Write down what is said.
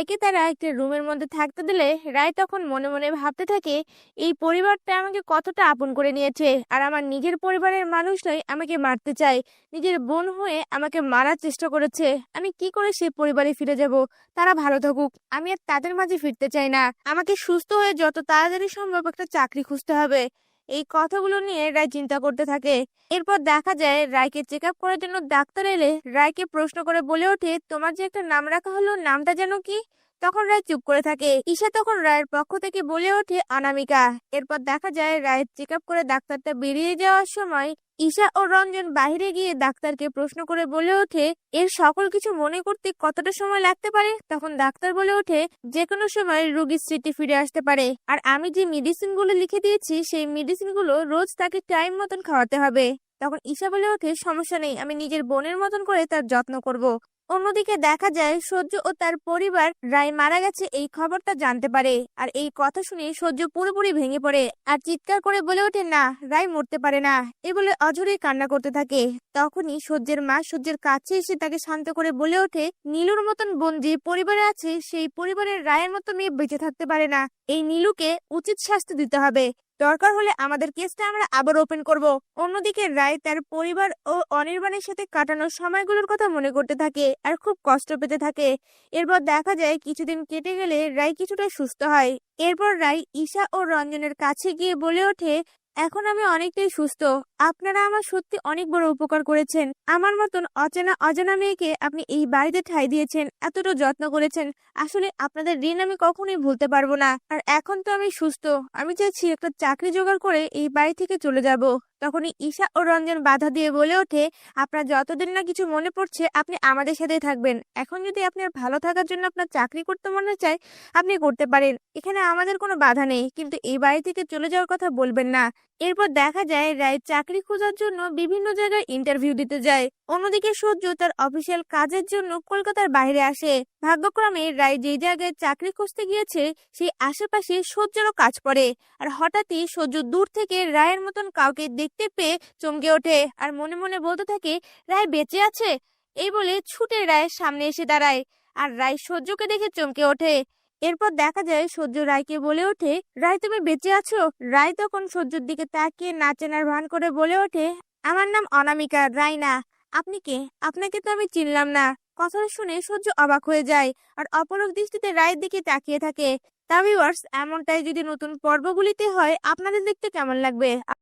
একে তারা একটা রুমের মধ্যে থাকতে দিলে রায় তখন মনে মনে ভাবতে থাকে, এই পরিবারটা আমাকে কতটা আপন করে নিয়েছে, আর আমার নিজের পরিবারের মানুষরাই আমাকে মারতে চায়, নিজের বোন হয়ে আমাকে মারার চেষ্টা করেছে। আমি কি করে সে পরিবারে ফিরে যাব? তারা ভালো থাকুক, আমি আর তাদের মাঝে ফিরতে চাই না। আমাকে সুস্থ হয়ে যত তাড়াতাড়ি সম্ভব একটা চাকরি খুঁজতে হবে। এই কথাগুলো নিয়ে রায় চিন্তা করতে থাকে। এরপর দেখা যায় রায়কে চেক আপ করার জন্য ডাক্তার এলে রায়কে প্রশ্ন করে বলে ওঠে, তোমার যে একটা নাম রাখা হলো, নামটা যেন কি? তখন রায় চুপ করে থাকে। ঈশা তখন রায়ের পক্ষ থেকে বলে ওঠে, অনামিকা। এরপর দেখা যায় রায়ের চেক আপ করে ডাক্তারটা বেরিয়ে যাওয়ার সময় ঈশা ও রঞ্জন বাইরে গিয়ে ডাক্তারকে প্রশ্ন করে বলে ওঠে, এর সকল কিছু মনে করতে কতটা সময় লাগতে পারে? তখন ডাক্তার বলে ওঠে, যে কোনো সময় রোগীর স্মৃতি ফিরে আসতে পারে, আর আমি যে মেডিসিন গুলো লিখে দিয়েছি সেই মেডিসিন গুলো রোজ তাকে টাইম মতন খাওয়াতে হবে। তখন ঈশা বলে ওঠে, সমস্যা নেই, আমি নিজের বোনের মতন করে তার যত্ন করব। অন্যদিকে দেখা যায় সূর্য ও তার পরিবার রায় মারা গেছে এই খবরটা জানতে পারে, আর এই কথা শুনে সূর্য পুরোপুরি ভেঙে পড়ে আর চিৎকার করে বলে ওঠে, না, রায় মরতে পারে না। এ বলে অঝরে কান্না করতে থাকে। তখনই সূর্যের মা সূর্যের কাছে এসে তাকে শান্ত করে বলে ওঠে, নীলুর মতন বোন যে পরিবারে আছে সেই পরিবারের রায়ের মতো মেয়ে বেঁচে থাকতে পারে না। এই নীলুকে উচিত শাস্তি দিতে হবে। দরকার হলে আমাদের কেসটা আমরা আবার ওপেন করব। অন্যদিকে রায় তার পরিবার ও অনির্বাণের সাথে কাটানো সময়গুলোর কথা মনে করতে থাকে আর খুব কষ্ট পেতে থাকে। এরপর দেখা যায় কিছুদিন কেটে গেলে রায় কিছুটা সুস্থ হয়। এরপর রায় ঈশা ও রঞ্জনের কাছে গিয়ে বলে ওঠে, এখন আমি অনেকটাই সুস্থ। আপনারা আমার সত্যি অনেক বড় উপকার করেছেন। আমার মতন অচেনা অজানা মেয়েকে আপনি এই বাড়িতে ঠাঁই দিয়েছেন, এতটা যত্ন করেছেন। আসলে আপনাদের ঋণ আমি কখনোই ভুলতে পারবো না। আর এখন তো আমি সুস্থ, আমি চাইছি একটা চাকরি জোগাড় করে এই বাড়ি থেকে চলে যাব। তখনই ঈশা ও রঞ্জন বাধা দিয়ে বলে ওঠে, আপনার যতদিন না কিছু মনে পড়ছে আপনি আমাদের সাথেই থাকবেন। এখন যদি আপনার ভালো থাকার জন্য আপনার চাকরি করতে মনে চায় আপনি করতে পারেন, এখানে আমাদের কোনো বাধা নেই, কিন্তু এই বাড়ি থেকে চলে যাওয়ার কথা বলবেন না। এরপর দেখা যায় রায় চাকরি খোঁজার জন্য বিভিন্ন জায়গায় ইন্টারভিউ দিতে যায়। অন্যদিকে সূর্য তার অফিসিয়াল কাজের জন্য কলকাতার বাইরে আসে। ভাগ্যক্রমে রায় যে জায়গায় চাকরি খুঁজতে গিয়েছে সেই আশেপাশে সূর্যেরও কাজ পড়ে। আর হঠাৎই সূর্য দূর থেকে রায়ের মতন কাউকে দেখতে পেয়ে চমকে ওঠে আর মনে মনে বলতে থাকে, রায় বেঁচে আছে। এই বলে ছুটে রায়ের সামনে এসে দাঁড়ায়, আর রায় সূর্যকে দেখে চমকে ওঠে। এরপর দেখা যায় সূর্য রায়কে বলে ওঠে, রায় তুমি বেঁচে আছো? রায় তখন সূর্যের দিকে তাকিয়ে না চেনার ভান করে বলে ওঠে, আমার নাম অনামিকা, রায় না। আপনি কে? আপনাকে তো আমি চিনলাম না। কথাটা শুনে সূর্য অবাক হয়ে যায় আর অপলক দৃষ্টিতে রায়ের দিকে তাকিয়ে থাকে। তা ভিউয়ার্স, এমনটাই যদি নতুন পর্বগুলিতে হয় আপনাদের দেখতে কেমন লাগবে?